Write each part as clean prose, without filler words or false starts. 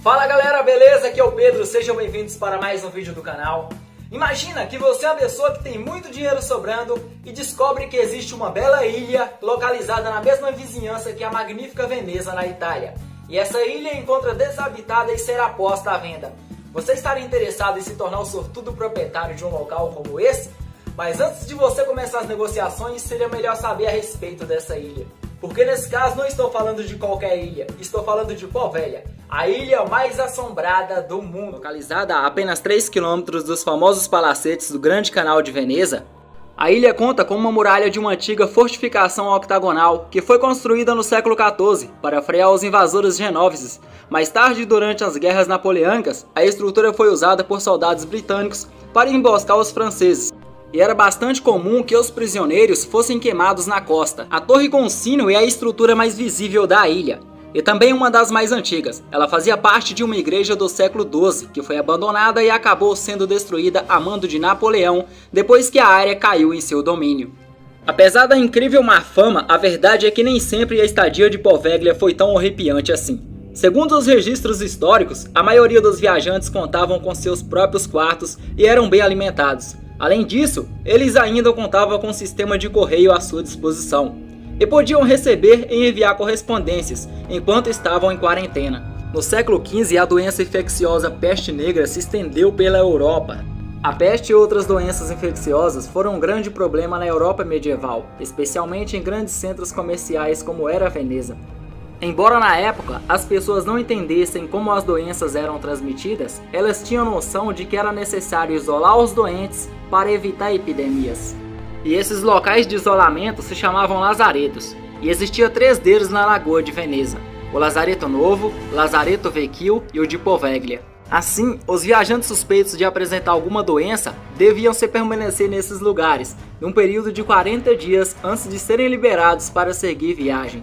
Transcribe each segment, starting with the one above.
Fala galera, beleza? Aqui é o Pedro, sejam bem-vindos para mais um vídeo do canal. Imagina que você é uma pessoa que tem muito dinheiro sobrando e descobre que existe uma bela ilha localizada na mesma vizinhança que a magnífica Veneza, na Itália. E essa ilha encontra desabitada e será posta à venda. Você estaria interessado em se tornar o sortudo proprietário de um local como esse? Mas antes de você começar as negociações, seria melhor saber a respeito dessa ilha. Porque nesse caso não estou falando de qualquer ilha, estou falando de Poveglia, a ilha mais assombrada do mundo. Localizada a apenas 3 km dos famosos palacetes do Grande Canal de Veneza, a ilha conta com uma muralha de uma antiga fortificação octagonal que foi construída no século XIV para frear os invasores genoveses. Mais tarde, durante as guerras napoleônicas, a estrutura foi usada por soldados britânicos para emboscar os franceses. E era bastante comum que os prisioneiros fossem queimados na costa. A torre com sino é a estrutura mais visível da ilha, e também uma das mais antigas. Ela fazia parte de uma igreja do século XII, que foi abandonada e acabou sendo destruída a mando de Napoleão, depois que a área caiu em seu domínio. Apesar da incrível má fama, a verdade é que nem sempre a estadia de Poveglia foi tão horripilante assim. Segundo os registros históricos, a maioria dos viajantes contavam com seus próprios quartos e eram bem alimentados. Além disso, eles ainda contavam com um sistema de correio à sua disposição e podiam receber e enviar correspondências enquanto estavam em quarentena. No século XV, a doença infecciosa peste negra se estendeu pela Europa. A peste e outras doenças infecciosas foram um grande problema na Europa medieval, especialmente em grandes centros comerciais como era Veneza. Embora na época as pessoas não entendessem como as doenças eram transmitidas, elas tinham noção de que era necessário isolar os doentes para evitar epidemias. E esses locais de isolamento se chamavam lazaretos, e existia 3 deles na Lagoa de Veneza: o Lazareto Novo, Lazareto Vecchio e o de Poveglia. Assim, os viajantes suspeitos de apresentar alguma doença deviam se permanecer nesses lugares, num período de 40 dias antes de serem liberados para seguir viagem.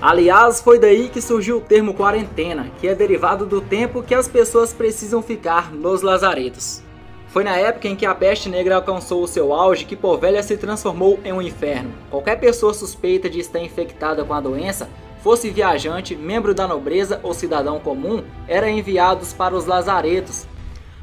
Aliás, foi daí que surgiu o termo quarentena, que é derivado do tempo que as pessoas precisam ficar nos lazaretos. Foi na época em que a peste negra alcançou o seu auge que Poveglia se transformou em um inferno. Qualquer pessoa suspeita de estar infectada com a doença, fosse viajante, membro da nobreza ou cidadão comum, era enviados para os lazaretos.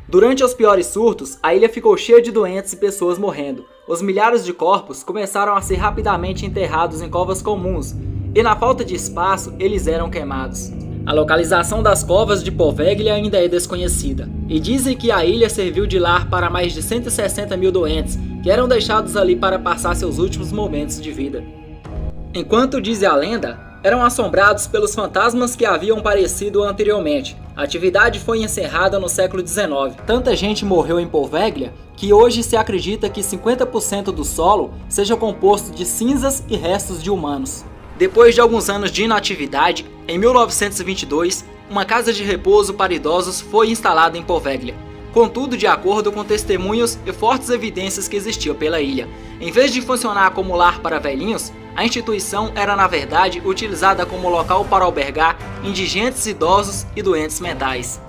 Durante os piores surtos, a ilha ficou cheia de doentes e pessoas morrendo. Os milhares de corpos começaram a ser rapidamente enterrados em covas comuns, e na falta de espaço, eles eram queimados. A localização das covas de Poveglia ainda é desconhecida, e dizem que a ilha serviu de lar para mais de 160 mil doentes, que eram deixados ali para passar seus últimos momentos de vida. Enquanto diz a lenda, eram assombrados pelos fantasmas que haviam aparecido anteriormente. A atividade foi encerrada no século XIX. Tanta gente morreu em Poveglia que hoje se acredita que 50% do solo seja composto de cinzas e restos de humanos. Depois de alguns anos de inatividade, em 1922, uma casa de repouso para idosos foi instalada em Poveglia. Contudo, de acordo com testemunhos e fortes evidências que existiam pela ilha, em vez de funcionar como lar para velhinhos, a instituição era na verdade utilizada como local para albergar indigentes, idosos e doentes mentais.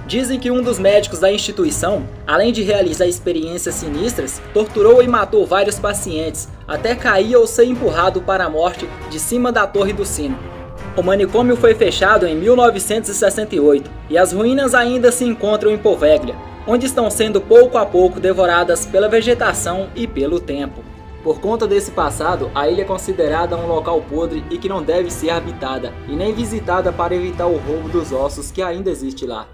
Dizem que um dos médicos da instituição, além de realizar experiências sinistras, torturou e matou vários pacientes, até cair ou ser empurrado para a morte de cima da torre do sino. O manicômio foi fechado em 1968 e as ruínas ainda se encontram em Poveglia, onde estão sendo pouco a pouco devoradas pela vegetação e pelo tempo. Por conta desse passado, a ilha é considerada um local podre e que não deve ser habitada, e nem visitada para evitar o roubo dos ossos que ainda existe lá.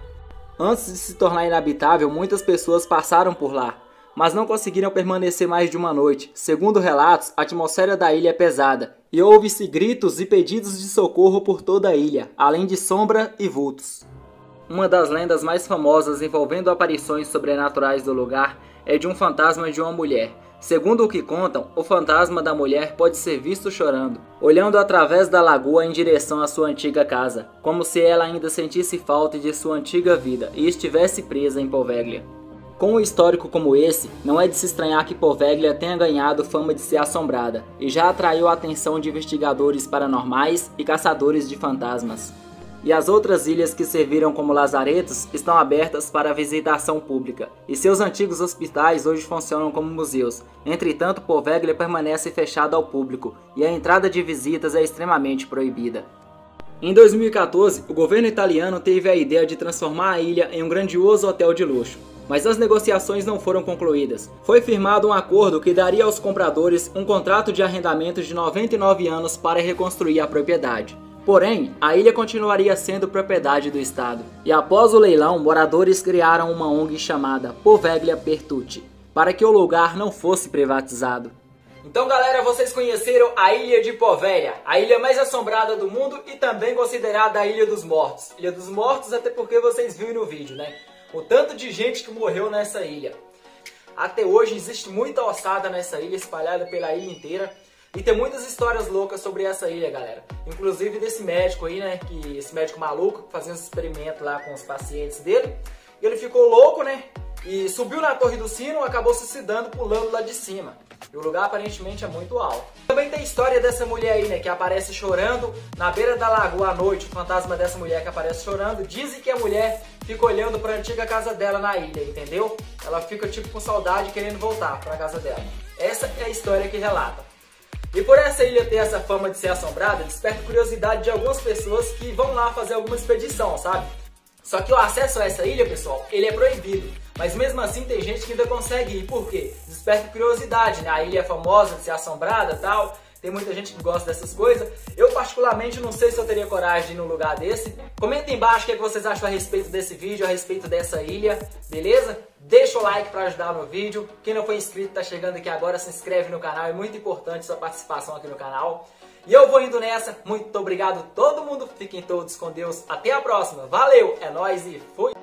Antes de se tornar inabitável, muitas pessoas passaram por lá, mas não conseguiram permanecer mais de uma noite. Segundo relatos, a atmosfera da ilha é pesada, e ouve-se gritos e pedidos de socorro por toda a ilha, além de sombra e vultos. Uma das lendas mais famosas envolvendo aparições sobrenaturais do lugar é de um fantasma de uma mulher. Segundo o que contam, o fantasma da mulher pode ser visto chorando, olhando através da lagoa em direção à sua antiga casa, como se ela ainda sentisse falta de sua antiga vida e estivesse presa em Poveglia. Com um histórico como esse, não é de se estranhar que Poveglia tenha ganhado fama de ser assombrada, e já atraiu a atenção de investigadores paranormais e caçadores de fantasmas. E as outras ilhas que serviram como lazaretos estão abertas para visitação pública, e seus antigos hospitais hoje funcionam como museus. Entretanto, Poveglia permanece fechada ao público, e a entrada de visitas é extremamente proibida. Em 2014, o governo italiano teve a ideia de transformar a ilha em um grandioso hotel de luxo, mas as negociações não foram concluídas. Foi firmado um acordo que daria aos compradores um contrato de arrendamento de 99 anos para reconstruir a propriedade. Porém, a ilha continuaria sendo propriedade do Estado. E após o leilão, moradores criaram uma ONG chamada Poveglia per Tutti, para que o lugar não fosse privatizado. Então galera, vocês conheceram a Ilha de Poveglia, a ilha mais assombrada do mundo e também considerada a Ilha dos Mortos. Ilha dos Mortos até porque vocês viram no vídeo, né? O tanto de gente que morreu nessa ilha. Até hoje existe muita ossada nessa ilha, espalhada pela ilha inteira. E tem muitas histórias loucas sobre essa ilha, galera. Inclusive desse médico aí, né? Esse médico maluco, fazendo esse experimento lá com os pacientes dele. E ele ficou louco, né? E subiu na Torre do Sino, acabou suicidando pulando lá de cima. E o lugar aparentemente é muito alto. Também tem a história dessa mulher aí, né? Que aparece chorando na beira da lagoa à noite. O fantasma dessa mulher que aparece chorando. Dizem que a mulher fica olhando para a antiga casa dela na ilha, entendeu? Ela fica tipo com saudade, querendo voltar para a casa dela. Essa é a história que relata. E por essa ilha ter essa fama de ser assombrada, desperta curiosidade de algumas pessoas que vão lá fazer alguma expedição, sabe? Só que o acesso a essa ilha, pessoal, ele é proibido. Mas mesmo assim tem gente que ainda consegue ir. Por quê? Desperta curiosidade, né? A ilha é famosa de ser assombrada e tal. Tem muita gente que gosta dessas coisas. Eu particularmente não sei se eu teria coragem de ir num lugar desse. Comenta embaixo o que vocês acham a respeito desse vídeo, a respeito dessa ilha, beleza? Deixa o like para ajudar no vídeo. Quem não foi inscrito, tá chegando aqui agora, se inscreve no canal. É muito importante sua participação aqui no canal. E eu vou indo nessa. Muito obrigado a todo mundo. Fiquem todos com Deus. Até a próxima. Valeu, é nóis e fui!